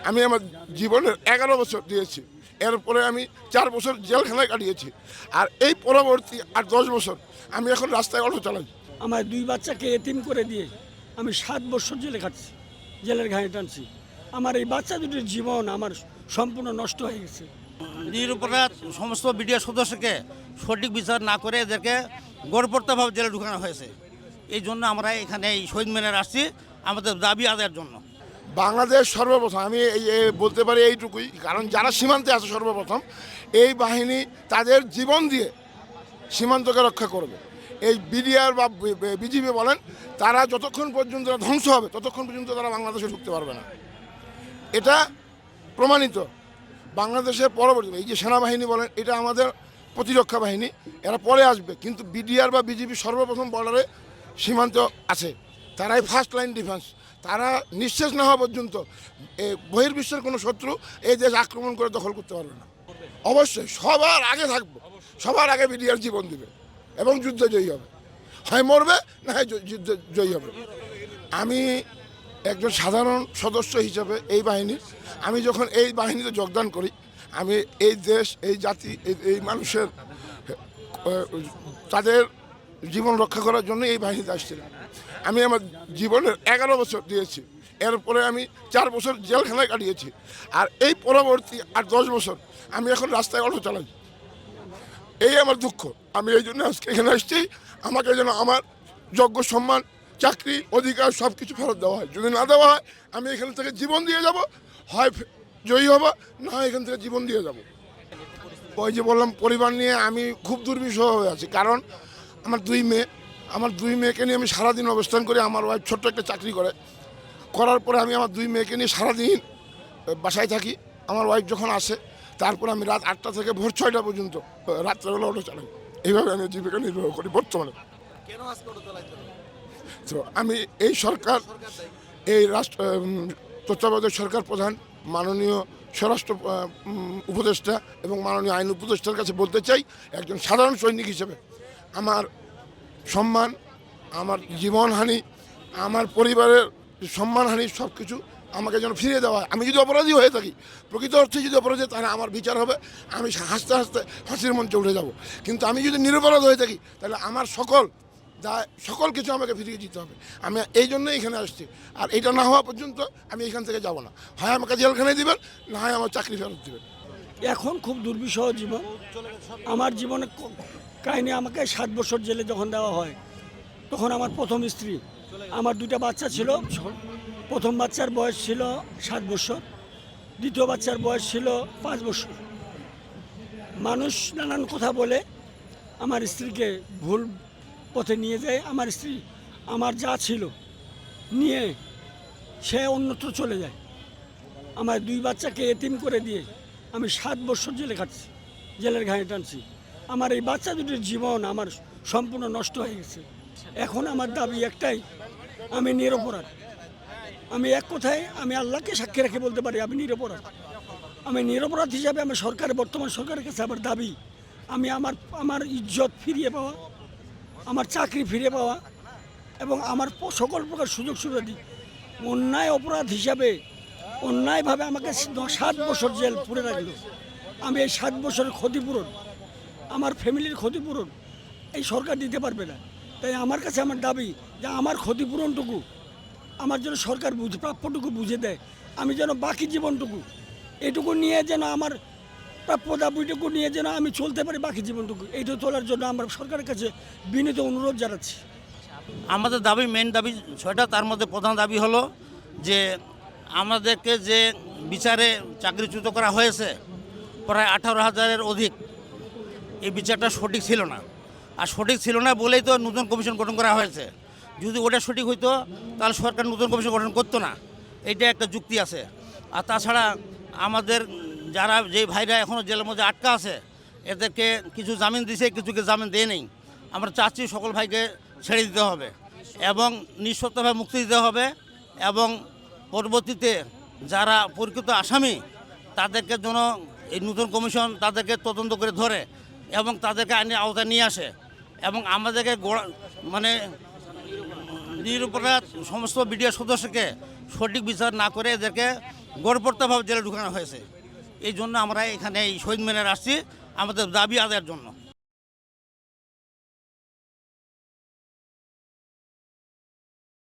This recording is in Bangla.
আমি আমার জীবনের 11 বছর দিয়েছি। এরপরে আমি 4 বছর জেলখানায় কাটিয়েছি। আর এই পরবর্তী আর 10 বছর আমি এখন রাস্তায় অটো চালাই। আমার 2 বাচ্চাকে এতিম করে দিয়ে আমি 7 বছর জেলে খাটছি, জেলের ঘানি টানছি। আমার এই বাচ্চা দুটির জীবন আমার সম্পূর্ণ নষ্ট হয়ে গেছে। নিরপরাধ সমস্ত বিডিআর সদস্যকে সঠিক বিচার না করে এদেরকে গড়পড়তাভাবে জেলে ঢুকানো হয়েছে। এই জন্য আমরা এখানে এই শহীদ মিনারে আসছি আমাদের দাবি আদায়ের জন্য। বাংলাদেশ সর্বপ্রথম আমি বলতে পারি এইটুকুই, কারণ যারা সীমান্তে আছে সর্বপ্রথম এই বাহিনী তাদের জীবন দিয়ে সীমান্তকে রক্ষা করবে। এই বিডিআর বা বিজিবি বলেন, তারা যতক্ষণ পর্যন্ত ধ্বংস হবে ততক্ষণ পর্যন্ত তারা বাংলাদেশে ঢুকতে পারবে না। এটা প্রমাণিত। বাংলাদেশের পরবর্তী এই যে সেনাবাহিনী বলেন, এটা আমাদের প্রতিরক্ষা বাহিনী, এরা পরে আসবে, কিন্তু বিডিআর বা বিজিবি সর্বপ্রথম বর্ডারে সীমান্ত আছে, তারাই ফার্স্ট লাইন ডিফেন্স। তারা নিঃশেষ না হওয়া পর্যন্ত বহির্বিশ্বের কোনো শত্রু এই দেশ আক্রমণ করে দখল করতে পারবে না। অবশ্যই সবার আগে থাকবো, সবার আগে বিডিআর জীবন দিবে এবং যুদ্ধে জয়ী হবে, হয় মরবে না হয় যুদ্ধে জয়ী হবে। আমি একজন সাধারণ সদস্য হিসেবে এই বাহিনীর, আমি যখন এই বাহিনীতে যোগদান করি, আমি এই দেশ, এই জাতি, এই মানুষের তাদের জীবন রক্ষা করার জন্য এই বাহিনীতে আসছিলাম। আমি আমার জীবনের 11 বছর দিয়েছি। এরপরে আমি 4 বছর জেলখানায় কাটিয়েছি। আর এই পরবর্তী আর 10 বছর আমি এখন রাস্তায় অটো চালাই। এই আমার দুঃখ। আমি এই জন্য আজকে এখানে আসছি, আমাকে যেন আমার যোগ্য সম্মান, চাকরি, অধিকার সব কিছু ফেরত দেওয়া হয়। যদি না দেওয়া হয় আমি এখান থেকে জীবন দিয়ে যাব, হয় জয়ী হব, না হয় এখান থেকে জীবন দিয়ে যাব। ওই যে বললাম, পরিবার নিয়ে আমি খুব দুর্বিষহ হয়ে আছি, কারণ আমার 2 মেয়েকে নিয়ে আমি সারাদিন অবস্থান করি। আমার ওয়াইফ ছোট্ট একটা চাকরি করার পরে আমি আমার 2 মেয়েকে নিয়ে সারাদিন বাসায় থাকি। আমার ওয়াইফ যখন আসে, তারপর আমি রাত 8টা থেকে ভোর 6টা পর্যন্ত রাত্রেবেলা অটো চালাই। এইভাবে আমি জীবিকা নির্বাহ করি বর্তমানে। তো আমি এই সরকার, এই তত্ত্বাবধায়ক সরকার প্রধান, মাননীয় স্বরাষ্ট্র উপদেষ্টা এবং মাননীয় আইন উপদেষ্টার কাছে বলতে চাই, একজন সাধারণ সৈনিক হিসেবে আমার সম্মান, আমার জীবনহানি, আমার পরিবারের সম্মানহানি সব কিছু আমাকে যেন ফিরিয়ে দেওয়া হয়। আমি যদি অপরাধী হয়ে থাকি, প্রকৃত অর্থে যদি অপরাধী, তাহলে আমার বিচার হবে, আমি হাসতে হাসতে ফাঁসির মঞ্চে উঠে যাব। কিন্তু আমি যদি নিরপরাধ হয়ে থাকি, তাহলে আমার সকল কিছু আমাকে ফিরিয়ে দিতে হবে। আমি এই জন্যই এখানে আসছি। আর এটা না হওয়া পর্যন্ত আমি এখান থেকে যাব না। হয় আমাকে জেলখানায় দিবেন, না হয় আমার চাকরি ফেরত দেবেন। এখন খুব দুর্বিষহ জীবন আমার জীবনে। কাহিনী, আমাকে 7 বছর জেলে যখন দেওয়া হয়, তখন আমার প্রথম স্ত্রী, আমার 2টা বাচ্চা ছিল। প্রথম বাচ্চার বয়স ছিল 7 বছর, দ্বিতীয় বাচ্চার বয়স ছিল 5 বছর। মানুষ নানান কথা বলে আমার স্ত্রীকে ভুল পথে নিয়ে যায়। আমার স্ত্রী আমার যা ছিল নিয়ে সে অন্যত্র চলে যায়। আমার 2 বাচ্চাকে এতিম করে দিয়ে আমি 7 বছর জেলে খাটছি, জেলের ঘানি টানছি। আমার এই বাচ্চা দুটির জীবন আমার সম্পূর্ণ নষ্ট হয়ে গেছে। এখন আমার দাবি একটাই, আমি নিরপরাধ। আমি এক কথায় আমি আল্লাহকে সাক্ষী রেখে বলতে পারি আমি নিরপরাধ। আমি নিরপরাধ হিসাবে আমি বর্তমান সরকারের কাছে আমার দাবি, আমি আমার ইজ্জত ফিরিয়ে পাওয়া, আমার চাকরি ফিরে পাওয়া এবং আমার সকল প্রকার সুযোগ সুবিধা। অন্যায় অপরাধ হিসাবে অন্যায়ভাবে আমাকে 7 বছর জেল পুরে রাখলো। আমি এই 7 বছরের ক্ষতিপূরণ, আমার ফ্যামিলির ক্ষতিপূরণ এই সরকার দিতে পারবে না। তাই আমার কাছে আমার দাবি যে আমার ক্ষতিপূরণটুকু আমার যেন সরকার প্রাপ্যটুকু বুঝে দেয়। আমি যেন বাকি জীবনটুকু এটুকু নিয়ে যেন আমার প্রাপ্য দাবিটুকু নিয়ে যেন আমি চলতে পারি বাকি জীবনটুকু। এইটা তোলার জন্য আমরা সরকারের কাছে বিনীত অনুরোধ জানাচ্ছি। আমাদের দাবি, মেন দাবি 6টা, তার মধ্যে প্রধান দাবি হলো যে আমাদেরকে যে বিচারে চাকরিচ্যুত করা হয়েছে প্রায় 18,000-এর অধিক, এই বিচারটা সঠিক ছিল না। আর সঠিক ছিল না বলেই তো নতুন কমিশন গঠন করা হয়েছে। যদি ওটা সঠিক হইতো তাহলে সরকার নতুন কমিশন গঠন করতো না, এইটা একটা যুক্তি আছে। আর তাছাড়া আমাদের যারা যেই ভাইরা এখনও জেলের মধ্যে আটকা আছে, এদেরকে কিছু জামিন দিছে, কিছুকে জামিন দেয় নেই। আমরা চাচ্ছি সকল ভাইকে ছেড়ে দিতে হবে এবং নিঃশর্তভাবে মুক্তি দিতে হবে এবং পরবর্তীতে যারা প্রকৃত আসামি তাদেরকে যেন এই নতুন কমিশন তাদেরকে তদন্ত করে ধরে এবং তাদেরকে আইনের আওতায় নিয়ে আসে এবং আমাদেরকে নিরপরাধ সমস্ত বিডিআর সদস্যকে সঠিক বিচার না করে এদেরকে গড়পড়তাভাবে জেলে ঢুকানো হয়েছে। এই জন্য আমরা এখানে এই শহীদ মিনারে আসছি আমাদের দাবি আদায়ের জন্য।